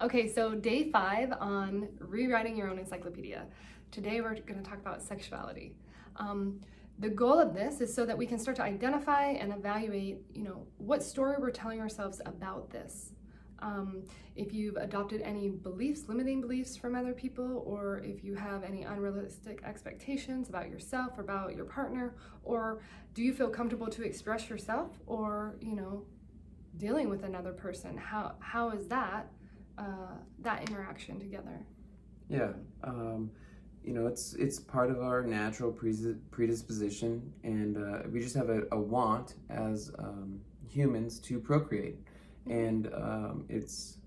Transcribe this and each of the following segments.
Okay, so day 5 on rewriting your own encyclopedia. Today we're going to talk about sexuality. The goal of this is so that we can start to identify and evaluate, what story we're telling ourselves about this. If you've adopted any beliefs, limiting beliefs from other people, or if you have any unrealistic expectations about yourself or about your partner, or do you feel comfortable to express yourself, or, dealing with another person? How is that interaction together? Yeah, it's part of our natural predisposition, and we just have a want as humans to procreate, and it's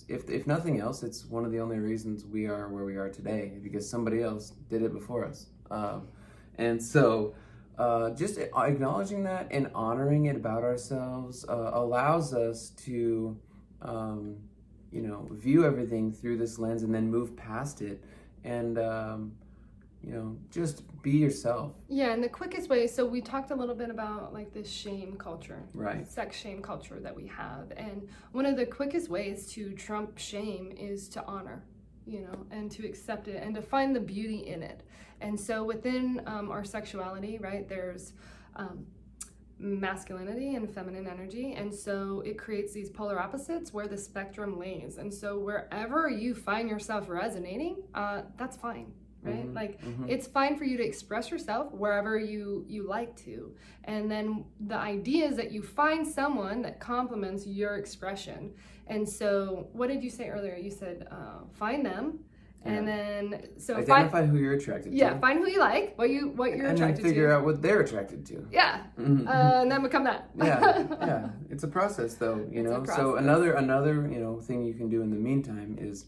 if nothing else, it's one of the only reasons we are where we are today, because somebody else did it before us, and so. Just acknowledging that and honoring it about ourselves allows us to, view everything through this lens and then move past it and, just be yourself. Yeah, and the quickest way, so we talked a little bit about like this shame culture, right? Sex shame culture that we have. And one of the quickest ways to trump shame is to honor, and to accept it and to find the beauty in it. And so within our sexuality, right, there's masculinity and feminine energy. And so it creates these polar opposites where the spectrum lays. And so wherever you find yourself resonating, that's fine. Right? It's fine for you to express yourself wherever you like to. And then the idea is that you find someone that complements your expression. And so what did you say earlier? You said find them. Yeah. And then identify who you're attracted to. Yeah, find who you like, what you're attracted to. And then figure out what they're attracted to. Yeah. And then become that. yeah. It's a process though, It's a process. So another thing you can do in the meantime is,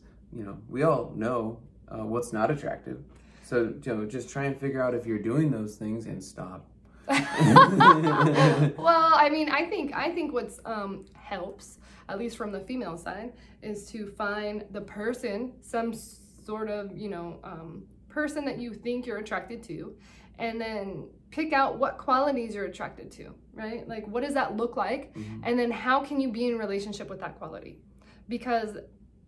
we all know what's not attractive. So, just try and figure out if you're doing those things and stop. Well, I think what's helps, at least from the female side, is to find the person, some sort of, person that you think you're attracted to, and then pick out what qualities you're attracted to, right? Like, what does that look like? Mm-hmm. And then how can you be in relationship with that quality? Because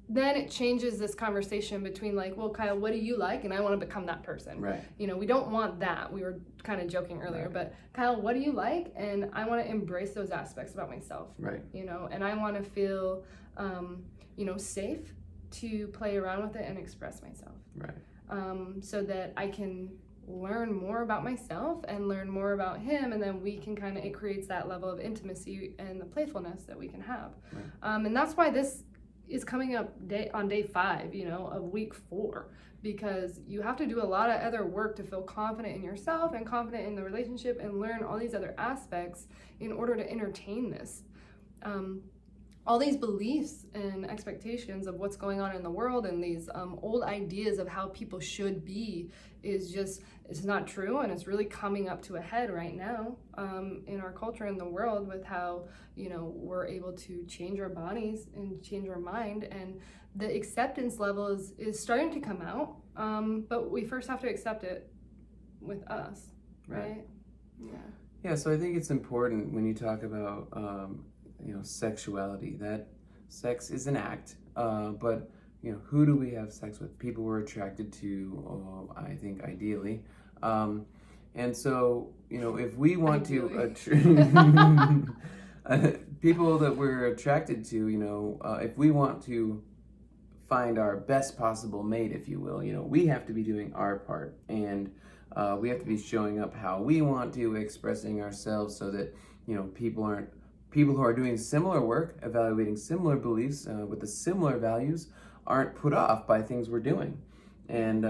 then it changes this conversation between like, well, Kyle, what do you like? And I want to become that person. Right. We don't want that. We were kind of joking earlier, right. But Kyle, what do you like? And I want to embrace those aspects about myself. Right. And I want to feel, safe to play around with it and express myself. Right. So that I can learn more about myself and learn more about him, and then we can it creates that level of intimacy and the playfulness that we can have. Right. And that's why this is coming up on day 5, of week 4, because you have to do a lot of other work to feel confident in yourself and confident in the relationship and learn all these other aspects in order to entertain this. All these beliefs and expectations of what's going on in the world and these old ideas of how people should be it's not true, and it's really coming up to a head right now in our culture and the world with how we're able to change our bodies and change our mind, and the acceptance level is starting to come out, but we first have to accept it with us, right? Yeah, so I think it's important when you talk about sexuality, that sex is an act, but who do we have sex with? People we're attracted to, I think ideally, and so if we want to people that we're attracted to, if we want to find our best possible mate, if you will, we have to be doing our part, and we have to be showing up how we want to, expressing ourselves so that people who are doing similar work, evaluating similar beliefs with the similar values, aren't put off by things we're doing. And,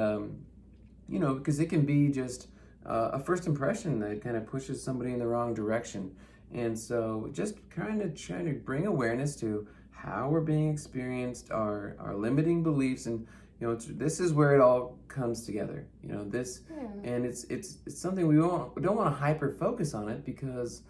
because it can be just a first impression that kind of pushes somebody in the wrong direction. And so just kind of trying to bring awareness to how we're being experienced, our limiting beliefs, and this is where it all comes together. And it's something we don't want to hyper focus on it, because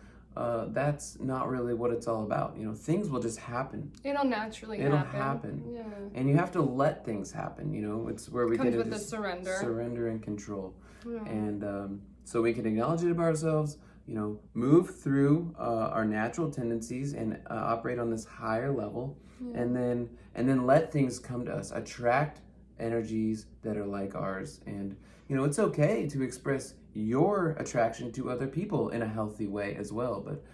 that's not really what it's all about. Things will just happen. It'll naturally happen. Yeah. And you have to let things happen. It's where we get surrender and control. Yeah. And so we can acknowledge it about ourselves, move through our natural tendencies and operate on this higher level, and then let things come to us, attract energies that are like ours. And it's okay to express your attraction to other people in a healthy way as well, but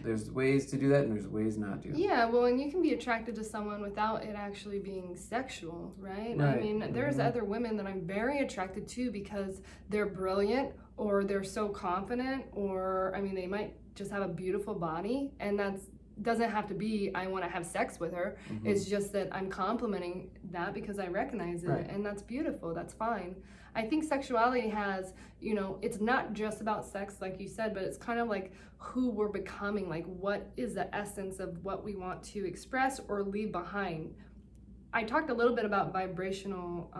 there's ways to do that and there's ways not to. Yeah, well, and you can be attracted to someone without it actually being sexual, right? I mean, there's other women that I'm very attracted to because they're brilliant, or they're so confident, or I mean, they might just have a beautiful body, and that doesn't have to be I want to have sex with her. It's just that I'm complimenting that because I recognize it, and that's beautiful. That's fine. I think sexuality has, it's not just about sex, like you said, but it's kind of like who we're becoming, like what is the essence of what we want to express or leave behind. I talked a little bit about vibrational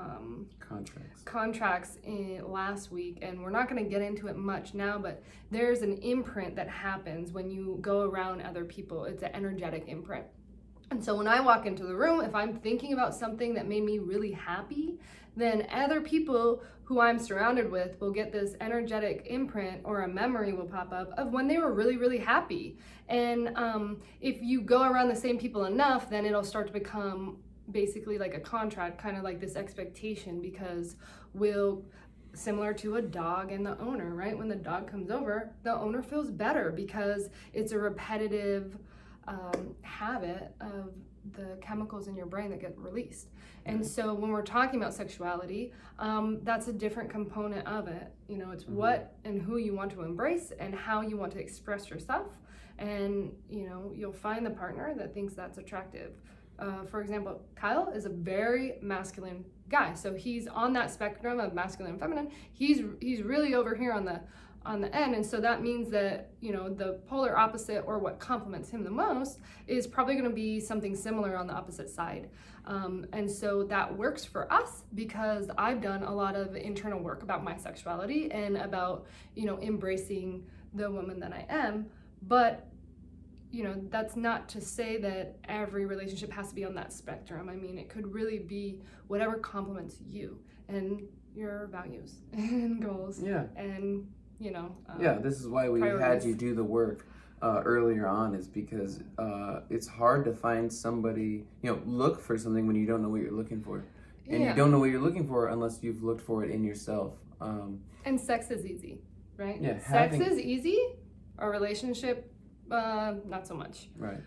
contracts last week, and we're not going to get into it much now, but there's an imprint that happens when you go around other people. It's an energetic imprint. And so when I walk into the room, if I'm thinking about something that made me really happy, then other people who I'm surrounded with will get this energetic imprint, or a memory will pop up of when they were really, really happy. And if you go around the same people enough, then it'll start to become basically like a contract, kind of like this expectation, because similar to a dog and the owner, right? When the dog comes over, the owner feels better because it's a repetitive habit of the chemicals in your brain that get released. And so when we're talking about sexuality, that's a different component of it. It's what and who you want to embrace and how you want to express yourself. And, you'll find the partner that thinks that's attractive. For example, Kyle is a very masculine guy. So he's on that spectrum of masculine and feminine. He's really over here on the end, and so that means that the polar opposite, or what complements him the most, is probably going to be something similar on the opposite side. And so that works for us because I've done a lot of internal work about my sexuality and about embracing the woman that I am. But that's not to say that every relationship has to be on that spectrum. I mean, it could really be whatever complements you and your values and goals. And this is why we priorities. had you do the work earlier on, is because it's hard to find somebody, look for something when you don't know what you're looking for. And you don't know what you're looking for unless you've looked for it in yourself. And sex is easy, right? Yeah, sex is easy. A relationship, not so much. Right.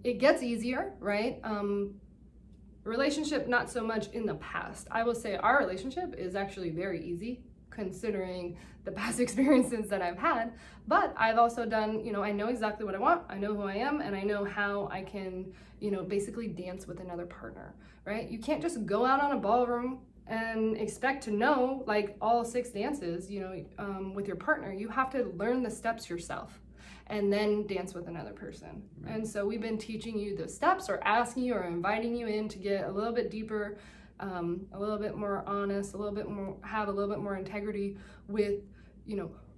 It gets easier, right? Relationship, not so much in the past. I will say our relationship is actually very easy, considering the past experiences that I've had. But I've also done, I know exactly what I want, I know who I am, and I know how I can, basically dance with another partner, right? You can't just go out on a ballroom and expect to know like all 6 dances, with your partner. You have to learn the steps yourself and then dance with another person. Right. And so we've been teaching you the steps, or asking you or inviting you in to get a little bit deeper, a little bit more honest, have a little bit more integrity with,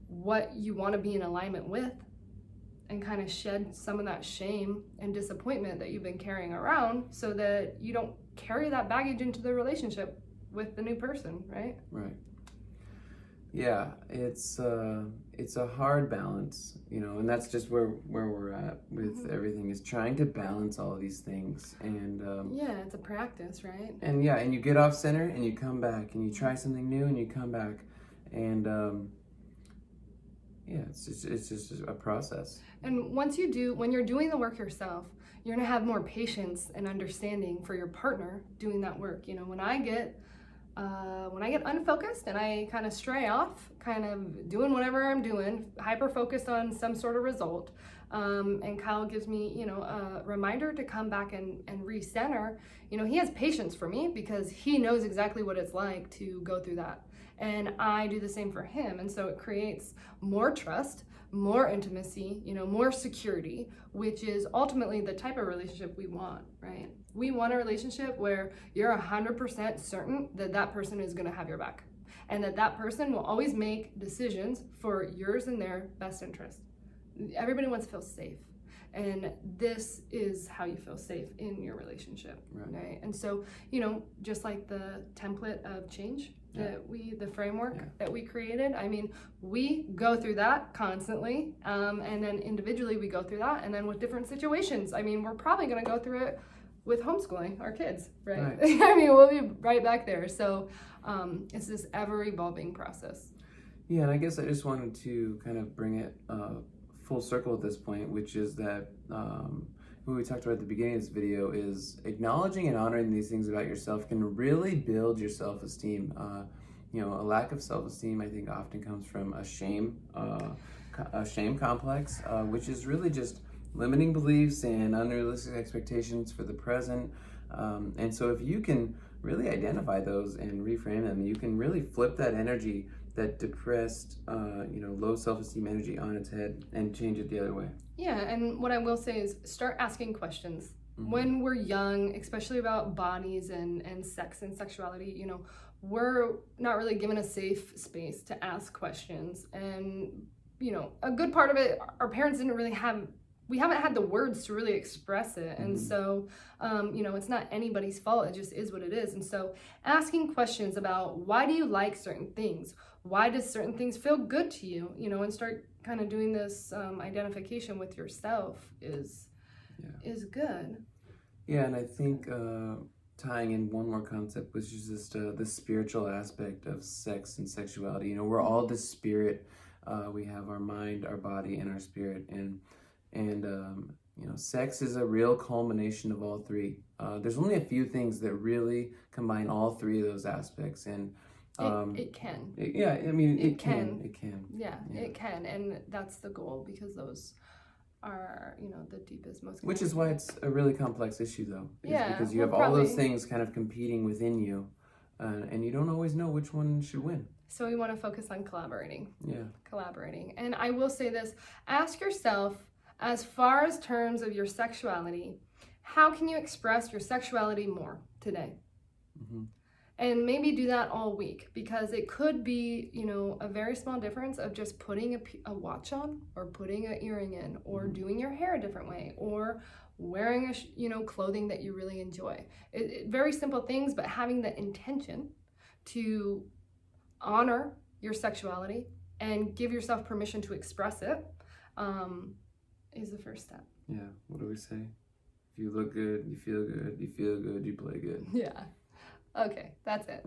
what you want to be in alignment with, and kind of shed some of that shame and disappointment that you've been carrying around, so that you don't carry that baggage into the relationship with the new person, right? Right. Yeah, it's a hard balance, and that's just where we're at with everything, is trying to balance all of these things. And it's a practice, right? And and you get off center and you come back, and you try something new and you come back, and it's just a process. And when you're doing the work yourself, you're gonna have more patience and understanding for your partner doing that work. When I get unfocused and I kind of stray off, kind of doing whatever I'm doing, hyper focused on some sort of result, and Kyle gives me, a reminder to come back and recenter, he has patience for me because he knows exactly what it's like to go through that. And I do the same for him. And so it creates more trust, more intimacy, more security, which is ultimately the type of relationship we want, right? We want a relationship where you're 100% certain that that person is going to have your back, and that person will always make decisions for yours and their best interest. Everybody wants to feel safe. And this is how you feel safe in your relationship, Right. right? And so, just like the template of change the framework that we created, I mean, we go through that constantly, and then individually we go through that, and then with different situations, I mean, we're probably going to go through it with homeschooling our kids, right? I mean, we'll be right back there. So it's this ever-evolving process. Yeah, and I guess I just wanted to kind of bring it full circle at this point, which is that what we talked about at the beginning of this video is acknowledging and honoring these things about yourself can really build your self-esteem. A lack of self-esteem, I think, often comes from a shame complex, which is really just limiting beliefs and unrealistic expectations for the present. And so if you can really identify those and reframe them, you can really flip that energy, that depressed, low self-esteem energy on its head and change it the other way. Yeah, and what I will say is start asking questions. When we're young, especially about bodies and sex and sexuality, we're not really given a safe space to ask questions. And, a good part of it, our parents didn't really we haven't had the words to really express it. And so, it's not anybody's fault. It just is what it is. And so asking questions about why do you like certain things? Why does certain things feel good to you? And start kind of doing this identification with yourself is good. Yeah, and I think tying in one more concept, which is just the spiritual aspect of sex and sexuality. We're all this spirit. We have our mind, our body, and our spirit. And sex is a real culmination of all three. There's only a few things that really combine all three of those aspects. And it can. It can. It can. Yeah, it can. And that's the goal, because those are, the deepest, most... Which is why it's a really complex issue, though. Because you have all those things kind of competing within you, and you don't always know which one should win. So we want to focus on collaborating. Yeah. Collaborating. And I will say this, ask yourself, as far as terms of your sexuality, how can you express your sexuality more today? And maybe do that all week, because it could be, a very small difference of just putting a watch on, or putting an earring in, or doing your hair a different way, or wearing clothing that you really enjoy. Very simple things, but having the intention to honor your sexuality and give yourself permission to express it is the first step. Yeah, what do we say? If you look good, you feel good, you play good. Yeah. Okay, that's it.